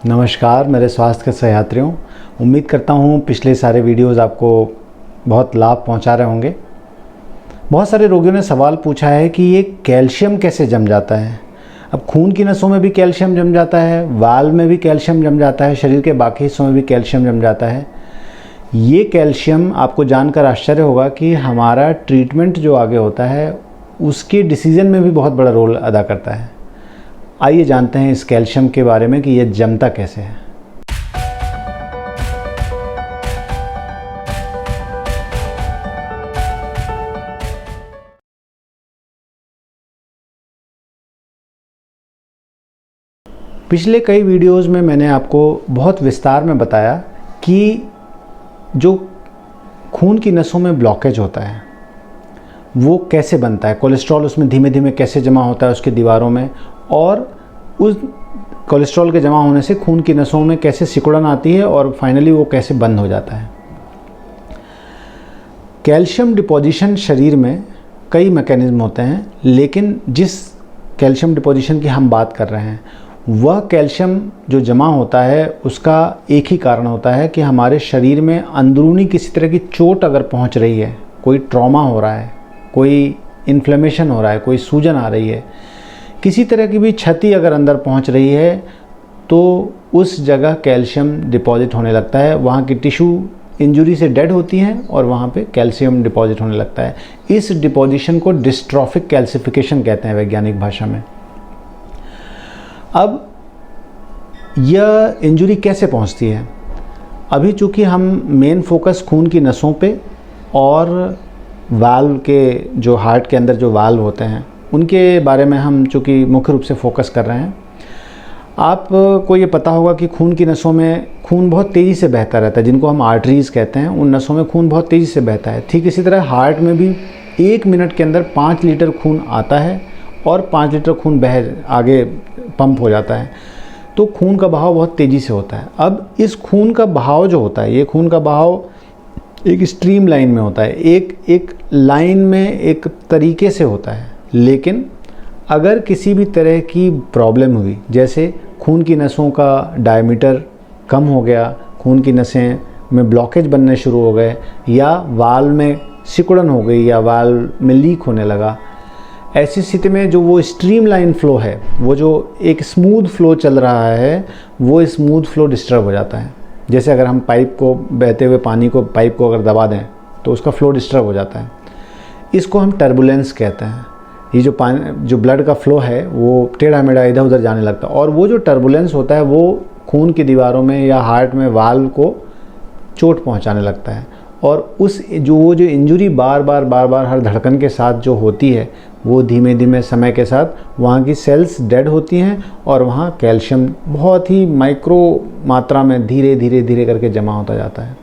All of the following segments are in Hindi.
नमस्कार मेरे स्वास्थ्य के सहयात्रियों। उम्मीद करता हूँ पिछले सारे वीडियोस आपको बहुत लाभ पहुँचा रहे होंगे। बहुत सारे रोगियों ने सवाल पूछा है कि ये कैल्शियम कैसे जम जाता है। अब खून की नसों में भी कैल्शियम जम जाता है, वाल्व में भी कैल्शियम जम जाता है, शरीर के बाकी हिस्सों में भी कैल्शियम जम जाता है। ये कैल्शियम आपको जानकर आश्चर्य होगा कि हमारा ट्रीटमेंट जो आगे होता है उसके डिसीजन में भी बहुत बड़ा रोल अदा करता है। आइए जानते हैं इस कैल्शियम के बारे में कि यह जमता कैसे है। पिछले कई वीडियोस में मैंने आपको बहुत विस्तार में बताया कि जो खून की नसों में ब्लॉकेज होता है वो कैसे बनता है, कोलेस्ट्रॉल उसमें धीमे धीमे कैसे जमा होता है उसकी दीवारों में, और उस कोलेस्ट्रॉल के जमा होने से खून की नसों में कैसे सिकुड़न आती है और फाइनली वो कैसे बंद हो जाता है। कैल्शियम डिपोजिशन शरीर में कई मैकेनिज्म होते हैं, लेकिन जिस कैल्शियम डिपोजिशन की हम बात कर रहे हैं वह कैल्शियम जो जमा होता है उसका एक ही कारण होता है कि हमारे शरीर में अंदरूनी किसी तरह की चोट अगर पहुंच रही है, कोई ट्रॉमा हो रहा है, कोई इन्फ्लेमेशन हो रहा है, कोई सूजन आ रही है, किसी तरह की भी क्षति अगर अंदर पहुंच रही है तो उस जगह कैल्शियम डिपॉजिट होने लगता है। वहाँ की टिश्यू इंजरी से डेड होती हैं और वहाँ पे कैल्शियम डिपॉजिट होने लगता है। इस डिपॉजिशन को डिस्ट्रॉफिक कैल्सिफिकेशन कहते हैं वैज्ञानिक भाषा में। अब यह इंजरी कैसे पहुँचती है? अभी चूँकि हम मेन फोकस खून की नसों पे और वाल्व के जो हार्ट के अंदर जो वाल्व होते हैं उनके बारे में हम चूँकि मुख्य रूप से फोकस कर रहे हैं। आपको ये पता होगा कि खून की नसों में खून बहुत तेज़ी से बहता रहता है, जिनको हम आर्टरीज़ कहते हैं। उन नसों में खून बहुत तेज़ी से बहता है। ठीक इसी तरह हार्ट में भी 1 मिनट के अंदर 5 लीटर खून आता है और 5 लीटर खून आगे पंप हो जाता है। तो खून का बहाव बहुत तेज़ी से होता है। अब इस खून का बहाव जो होता है, ये खून का बहाव एक स्ट्रीम लाइन में होता है, एक लाइन में एक तरीके से होता है। लेकिन अगर किसी भी तरह की प्रॉब्लम हुई, जैसे खून की नसों का डायमीटर कम हो गया, खून की नसें में ब्लॉकेज बनने शुरू हो गए, या वाल्व में सिकुड़न हो गई, या वाल्व में लीक होने लगा, ऐसी स्थिति में जो वो स्ट्रीम लाइन फ्लो है, वो जो एक स्मूथ फ्लो चल रहा है, वो स्मूथ फ्लो डिस्टर्ब हो जाता है। जैसे अगर हम पाइप को, बहते हुए पानी को, पाइप को अगर दबा दें तो उसका फ्लो डिस्टर्ब हो जाता है। इसको हम टर्बुलेंस कहते हैं। ये जो ब्लड का फ्लो है वो टेढ़ा मेढ़ा इधर उधर जाने लगता है, और वो जो टर्बुलेंस होता है वो खून की दीवारों में या हार्ट में वाल्व को चोट पहुंचाने लगता है। और वो जो इंजरी बार बार हर धड़कन के साथ जो होती है, वो धीमे धीमे समय के साथ वहाँ की सेल्स डेड होती हैं और वहाँ कैल्शियम बहुत ही माइक्रो मात्रा में धीरे धीरे करके जमा होता जाता है।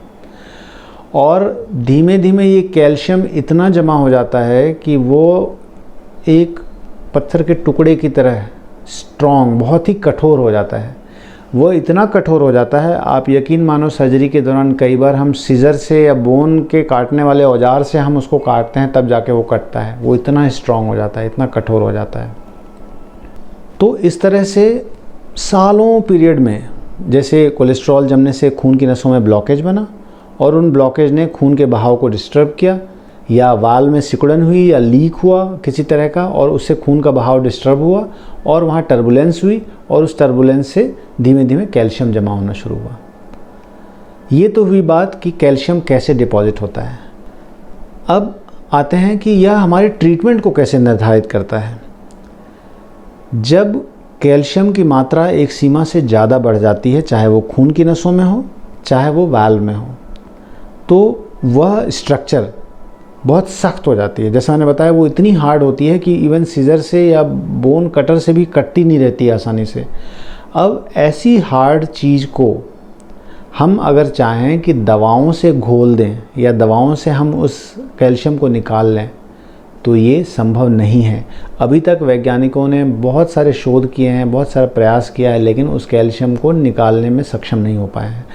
और धीमे धीमे ये कैल्शियम इतना जमा हो जाता है कि वो एक पत्थर के टुकड़े की तरह स्ट्रॉन्ग, बहुत ही कठोर हो जाता है। वो इतना कठोर हो जाता है, आप यकीन मानो सर्जरी के दौरान कई बार हम सीजर से या बोन के काटने वाले औजार से हम उसको काटते हैं तब जाके वो कटता है। वो इतना स्ट्रॉन्ग हो जाता है, इतना कठोर हो जाता है। तो इस तरह से सालों पीरियड में, जैसे कोलेस्ट्रॉल जमने से खून की नसों में ब्लॉकेज बना और उन ब्लॉकेज ने खून के बहाव को डिस्टर्ब किया, या वाल्व में सिकुड़न हुई या लीक हुआ किसी तरह का और उससे खून का बहाव डिस्टर्ब हुआ और वहाँ टर्बुलेंस हुई, और उस टर्बुलेंस से धीमे धीमे कैल्शियम जमा होना शुरू हुआ। ये तो हुई बात कि कैल्शियम कैसे डिपॉजिट होता है। अब आते हैं कि यह हमारे ट्रीटमेंट को कैसे निर्धारित करता है। जब कैल्शियम की मात्रा एक सीमा से ज़्यादा बढ़ जाती है, चाहे वो खून की नसों में हो चाहे वो वाल्व में हो, तो वह स्ट्रक्चर बहुत सख्त हो जाती है। जैसा मैंने बताया, वो इतनी हार्ड होती है कि इवन सीजर से या बोन कटर से भी कटती नहीं रहती आसानी से। अब ऐसी हार्ड चीज़ को हम अगर चाहें कि दवाओं से घोल दें या दवाओं से हम उस कैल्शियम को निकाल लें, तो ये संभव नहीं है। अभी तक वैज्ञानिकों ने बहुत सारे शोध किए हैं, बहुत सारा प्रयास किया है, लेकिन उस कैल्शियम को निकालने में सक्षम नहीं हो पाए हैं।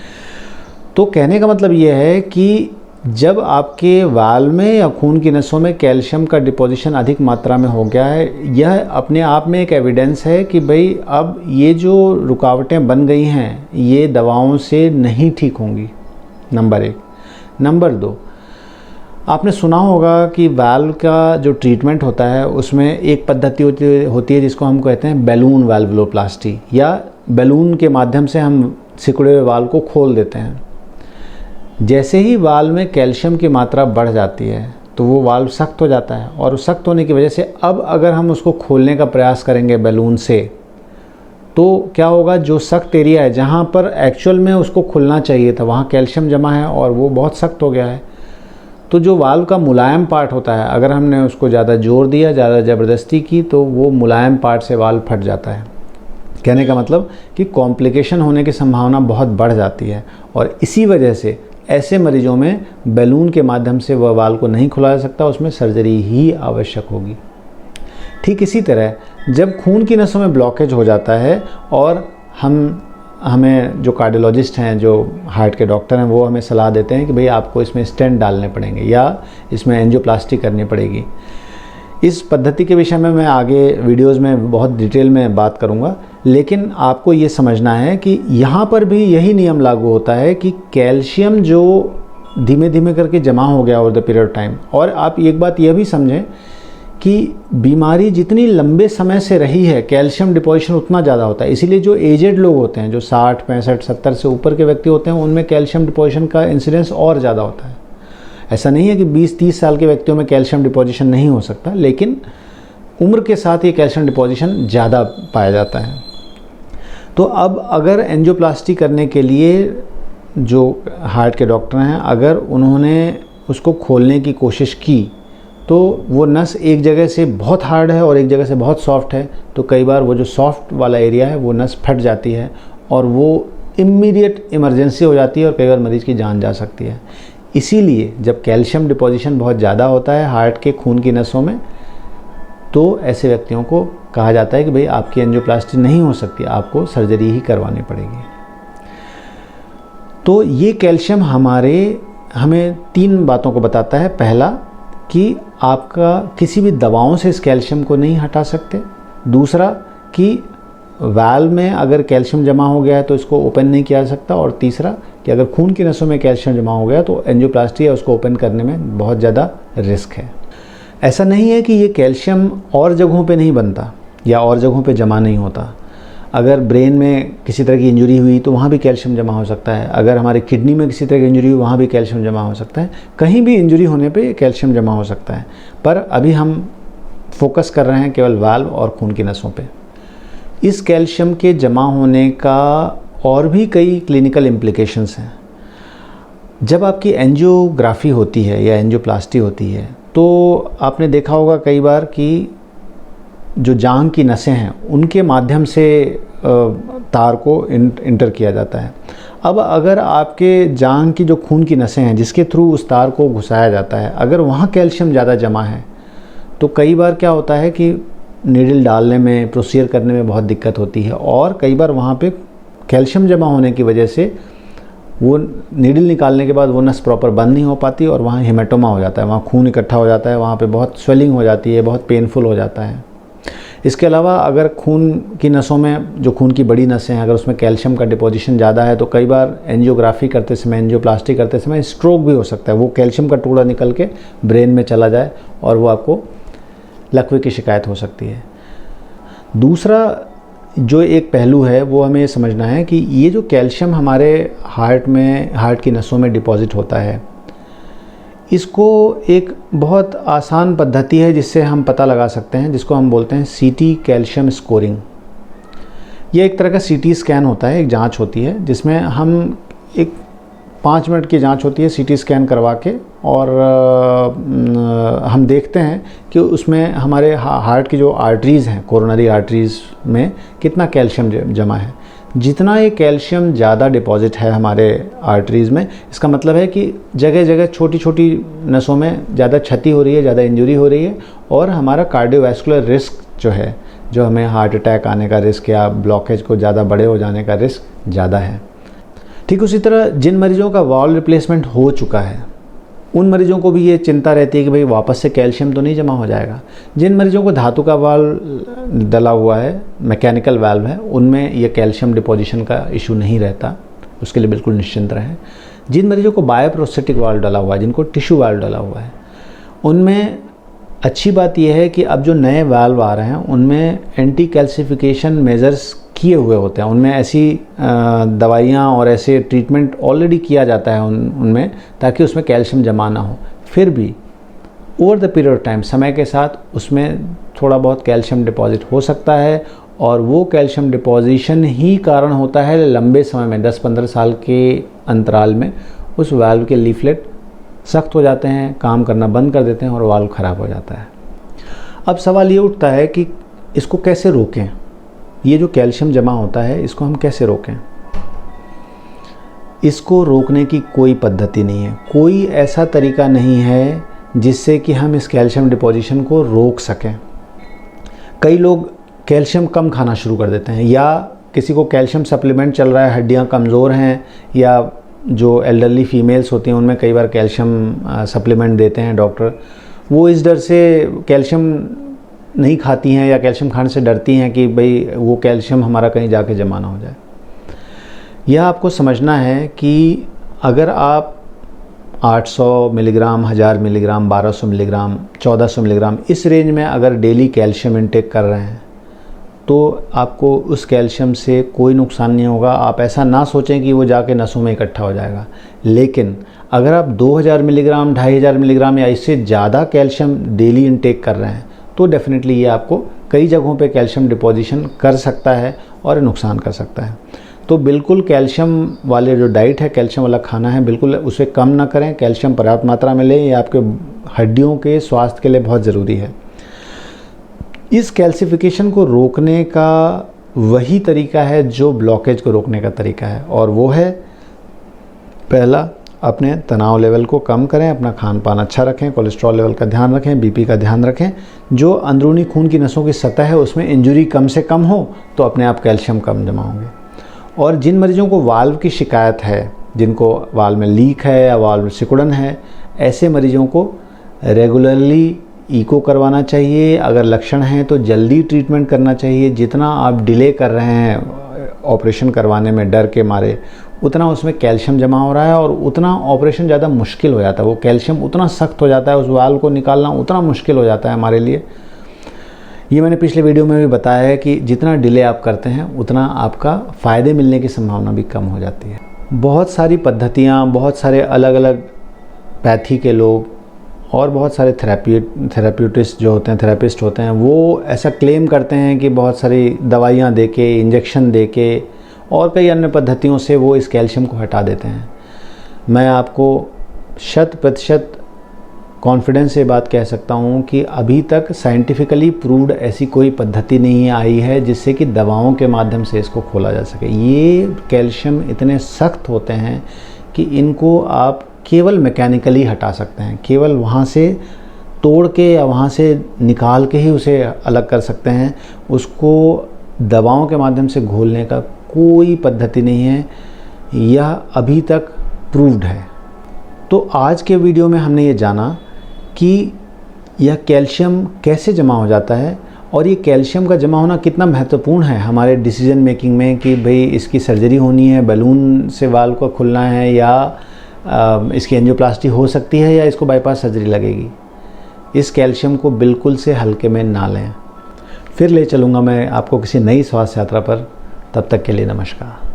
तो कहने का मतलब ये है कि जब आपके वाल्व में या खून की नसों में कैल्शियम का डिपोजिशन अधिक मात्रा में हो गया है, यह अपने आप में एक एविडेंस है कि भाई अब ये जो रुकावटें बन गई हैं ये दवाओं से नहीं ठीक होंगी, नंबर 1। नंबर 2, आपने सुना होगा कि वाल्व का जो ट्रीटमेंट होता है उसमें एक पद्धति होती है जिसको हम कहते हैं बैलून वाल्वुलोप्लास्टी, या बैलून के माध्यम से हम सिकुड़े हुए वाल्व को खोल देते हैं। जैसे ही वाल्व में कैल्शियम की मात्रा बढ़ जाती है तो वो वाल्व सख्त हो जाता है, और सख्त होने की वजह से अब अगर हम उसको खोलने का प्रयास करेंगे बैलून से तो क्या होगा, जो सख्त एरिया है जहाँ पर एक्चुअल में उसको खुलना चाहिए था वहाँ कैल्शियम जमा है और वो बहुत सख्त हो गया है। तो जो वाल्व का मुलायम पार्ट होता है, अगर हमने उसको ज़्यादा जोर दिया, ज़्यादा ज़बरदस्ती की, तो वो मुलायम पार्ट से वाल्व फट जाता है। कहने का मतलब कि कॉम्प्लिकेशन होने की संभावना बहुत बढ़ जाती है, और इसी वजह से ऐसे मरीजों में बैलून के माध्यम से वह वाल्व को नहीं खुला जा सकता, उसमें सर्जरी ही आवश्यक होगी। ठीक इसी तरह जब खून की नसों में ब्लॉकेज हो जाता है और हमें जो कार्डियोलॉजिस्ट हैं, जो हार्ट के डॉक्टर हैं, वो हमें सलाह देते हैं कि भाई आपको इसमें स्टेंट डालने पड़ेंगे या इसमें एंजियोप्लास्टी करनी पड़ेगी। इस पद्धति के विषय में मैं आगे वीडियोस में बहुत डिटेल में बात करूंगा, लेकिन आपको ये समझना है कि यहाँ पर भी यही नियम लागू होता है कि कैल्शियम जो धीमे धीमे करके जमा हो गया over the period of time, और आप एक बात यह भी समझें कि बीमारी जितनी लंबे समय से रही है कैल्शियम डिपोजिशन उतना ज़्यादा होता है। इसीलिए जो एजेड लोग होते हैं, जो 60, 65, 70 से ऊपर के व्यक्ति होते हैं, उनमें कैल्शियम डिपोजिशन का इंसिडेंस और ज़्यादा होता है। ऐसा नहीं है कि 20-30 साल के व्यक्तियों में कैल्शियम डिपोजिशन नहीं हो सकता, लेकिन उम्र के साथ ये कैल्शियम डिपोजिशन ज़्यादा पाया जाता है। तो अब अगर एंजियोप्लास्टी करने के लिए जो हार्ट के डॉक्टर हैं, अगर उन्होंने उसको खोलने की कोशिश की तो वो नस एक जगह से बहुत हार्ड है और एक जगह से बहुत सॉफ्ट है, तो कई बार वो जो सॉफ्ट वाला एरिया है वो नस फट जाती है और वो इमीडिएट इमरजेंसी हो जाती है और कई बार मरीज़ की जान जा सकती है। इसीलिए जब कैल्शियम डिपोजिशन बहुत ज़्यादा होता है हार्ट के खून की नसों में, तो ऐसे व्यक्तियों को कहा जाता है कि भाई आपकी एंजियोप्लास्टी नहीं हो सकती, आपको सर्जरी ही करवानी पड़ेगी। तो ये कैल्शियम हमें 3 बातों को बताता है। पहला कि आपका किसी भी दवाओं से इस कैल्शियम को नहीं हटा सकते। दूसरा कि वाल्व में अगर कैल्शियम जमा हो गया है तो इसको ओपन नहीं किया जा सकता। और तीसरा कि अगर खून की नसों में कैल्शियम जमा हो गया तो एंजियोप्लास्टी है उसको ओपन करने में बहुत ज़्यादा रिस्क है। ऐसा नहीं है कि ये कैल्शियम और जगहों पे नहीं बनता या और जगहों पे जमा नहीं होता। अगर ब्रेन में किसी तरह की इंजरी हुई तो वहाँ भी कैल्शियम जमा हो सकता है। अगर हमारी किडनी में किसी तरह की इंजरी हुई वहाँ भी कैल्शियम जमा हो सकता है। कहीं भी इंजरी होने पे कैल्शियम जमा हो सकता है। पर अभी हम फोकस कर रहे हैं केवल वाल्व और खून की नसों पे। इस कैल्शियम के जमा होने का और भी कई क्लिनिकल इम्प्लिकेशंस हैं। जब आपकी एंजियोग्राफी होती है या एंजियोप्लास्टी होती है तो आपने देखा होगा कई बार कि जो जांघ की नसें हैं उनके माध्यम से तार को इंटर किया जाता है। अब अगर आपके जांघ की जो खून की नसें हैं जिसके थ्रू उस तार को घुसाया जाता है, अगर वहाँ कैल्शियम ज़्यादा जमा है तो कई बार क्या होता है कि नीडल डालने में, प्रोसीजर करने में बहुत दिक्कत होती है। और कई बार वहाँ पे कैल्शियम जमा होने की वजह से वो नीडल निकालने के बाद वो नस प्रॉपर बंद नहीं हो पाती और वहाँ हेमाटोमा हो जाता है, वहाँ खून इकट्ठा हो जाता है, वहाँ पे बहुत स्वेलिंग हो जाती है, बहुत पेनफुल हो जाता है। इसके अलावा अगर खून की नसों में, जो खून की बड़ी नसें हैं, अगर उसमें कैल्शियम का डिपोजिशन ज़्यादा है तो कई बार एंजियोग्राफी करते समय, एंजियोप्लास्टी करते समय स्ट्रोक भी हो सकता है। वो कैल्शियम का टुकड़ा निकल के ब्रेन में चला जाए और वो आपको लकवे की शिकायत हो सकती है। दूसरा जो एक पहलू है वो हमें ये समझना है कि ये जो कैल्शियम हमारे हार्ट की नसों में डिपॉजिट होता है, इसको एक बहुत आसान पद्धति है जिससे हम पता लगा सकते हैं, जिसको हम बोलते हैं सीटी कैल्शियम स्कोरिंग। ये एक तरह का सीटी स्कैन होता है, एक जांच होती है जिसमें हम एक 5 मिनट की जांच होती है सीटी स्कैन करवा के, और हम देखते हैं कि उसमें हमारे हार्ट की जो आर्टरीज़ हैं, कोरोनरी आर्टरीज़ में कितना कैल्शियम जमा है। जितना ये कैल्शियम ज़्यादा डिपॉजिट है हमारे आर्टरीज़ में, इसका मतलब है कि जगह जगह छोटी छोटी नसों में ज़्यादा क्षति हो रही है, ज़्यादा इंजरी हो रही है, और हमारा कार्डियोवैस्कुलर रिस्क जो है, जो हमें हार्ट अटैक आने का रिस्क या ब्लॉकेज को ज़्यादा बड़े हो जाने का रिस्क ज़्यादा है। ठीक उसी तरह जिन मरीजों का वाल्व रिप्लेसमेंट हो चुका है उन मरीजों को भी ये चिंता रहती है कि भाई वापस से कैल्शियम तो नहीं जमा हो जाएगा। जिन मरीजों को धातु का वाल्व डला हुआ है, मैकेनिकल वाल्व है, उनमें ये कैल्शियम डिपोजिशन का इशू नहीं रहता, उसके लिए बिल्कुल निश्चिंत रहें। जिन मरीजों को बायोप्रोस्थेटिक वाल्व डला हुआ है, जिनको टिश्यू वाल्व डला हुआ है, उनमें अच्छी बात यह है कि अब जो नए वाल्व आ रहे हैं उनमें एंटी कैल्सिफिकेशन मेजर्स किए हुए होते हैं, उनमें ऐसी दवाइयाँ और ऐसे ट्रीटमेंट ऑलरेडी किया जाता है उनमें, ताकि उसमें कैल्शियम जमा ना हो। फिर भी over the period of time, समय के साथ उसमें थोड़ा बहुत कैल्शियम डिपॉजिट हो सकता है, और वो कैल्शियम डिपॉजिशन ही कारण होता है लंबे समय में 10-15 साल के अंतराल में उस वाल्व के लीफलेट सख्त हो जाते हैं, काम करना बंद कर देते हैं और वाल्व ख़राब हो जाता है। अब सवाल ये उठता है कि इसको कैसे रोकें, ये जो कैल्शियम जमा होता है इसको हम कैसे रोकें। इसको रोकने की कोई पद्धति नहीं है, कोई ऐसा तरीका नहीं है जिससे कि हम इस कैल्शियम डिपोजिशन को रोक सकें। कई लोग कैल्शियम कम खाना शुरू कर देते हैं, या किसी को कैल्शियम सप्लीमेंट चल रहा है, हड्डियां कमज़ोर हैं, या जो एल्डरली फीमेल्स होती हैं उनमें कई बार कैल्शियम सप्लीमेंट देते हैं डॉक्टर, वो इस डर से कैल्शियम नहीं खाती हैं या कैल्शियम खाने से डरती हैं कि भाई वो कैल्शियम हमारा कहीं जाके जमा ना हो जाए। यह आपको समझना है कि अगर आप 800 मिलीग्राम, 1000 मिलीग्राम, 1200 मिलीग्राम, 1400 मिलीग्राम इस रेंज में अगर डेली कैल्शियम इंटेक कर रहे हैं तो आपको उस कैल्शियम से कोई नुकसान नहीं होगा। आप ऐसा ना सोचें कि वो जाके नसों में इकट्ठा हो जाएगा। लेकिन अगर आप 2000 मिलीग्राम, 2500 मिलीग्राम या इससे ज़्यादा कैल्शियम डेली इंटेक कर रहे हैं तो डेफिनेटली ये आपको कई जगहों पे कैल्शियम डिपोजिशन कर सकता है और नुकसान कर सकता है। तो बिल्कुल कैल्शियम वाले जो डाइट है, कैल्शियम वाला खाना है, बिल्कुल उसे कम ना करें, कैल्शियम पर्याप्त मात्रा में लें, ये आपके हड्डियों के स्वास्थ्य के लिए बहुत ज़रूरी है। इस कैल्सिफिकेशन को रोकने का वही तरीका है जो ब्लॉकेज को रोकने का तरीका है, और वो है पहला, अपने तनाव लेवल को कम करें, अपना खान पान अच्छा रखें, कोलेस्ट्रॉल लेवल का ध्यान रखें, बीपी का ध्यान रखें। जो अंदरूनी खून की नसों की सतह है उसमें इंजरी कम से कम हो तो अपने आप कैल्शियम कम जमा होंगे। और जिन मरीजों को वाल्व की शिकायत है, जिनको वाल्व में लीक है या वाल्व में सिकुड़न है, ऐसे मरीजों को रेगुलरली ईको करवाना चाहिए। अगर लक्षण हैं तो जल्दी ट्रीटमेंट करना चाहिए। जितना आप डिले कर रहे हैं ऑपरेशन करवाने में डर के मारे, उतना उसमें कैल्शियम जमा हो रहा है और उतना ऑपरेशन ज़्यादा मुश्किल हो जाता है। वो कैल्शियम उतना सख्त हो जाता है, उस वाल्व को निकालना उतना मुश्किल हो जाता है हमारे लिए। ये मैंने पिछले वीडियो में भी बताया है कि जितना डिले आप करते हैं उतना आपका फ़ायदे मिलने की संभावना भी कम हो जाती है। बहुत सारी पद्धतियाँ, बहुत सारे अलग अलग पैथी के लोग और बहुत सारे थेरेप्यूटिस्ट जो होते हैं, थेरेपिस्ट होते हैं, वो ऐसा क्लेम करते हैं कि बहुत सारी दवाइयाँ देके, इंजेक्शन देके और कई अन्य पद्धतियों से वो इस कैल्शियम को हटा देते हैं। मैं आपको 100% कॉन्फिडेंस से बात कह सकता हूँ कि अभी तक साइंटिफिकली प्रूव्ड ऐसी कोई पद्धति नहीं आई है जिससे कि दवाओं के माध्यम से इसको खोला जा सके। ये कैल्शियम इतने सख्त होते हैं कि इनको आप केवल मैकेनिकली हटा सकते हैं, केवल वहाँ से तोड़ के या वहाँ से निकाल के ही उसे अलग कर सकते हैं। उसको दवाओं के माध्यम से घोलने का कोई पद्धति नहीं है, यह अभी तक प्रूव्ड है। तो आज के वीडियो में हमने ये जाना कि यह कैल्शियम कैसे जमा हो जाता है और ये कैल्शियम का जमा होना कितना महत्वपूर्ण है हमारे डिसीजन मेकिंग में कि भाई इसकी सर्जरी होनी है, बलून से वाल्व को खुलना है, या इसकी एंजियोप्लास्टी हो सकती है, या इसको बाईपास सर्जरी लगेगी। इस कैल्शियम को बिल्कुल से हल्के में ना लें। फिर ले चलूँगा मैं आपको किसी नई स्वास्थ्य यात्रा पर। तब तक के लिए नमस्कार।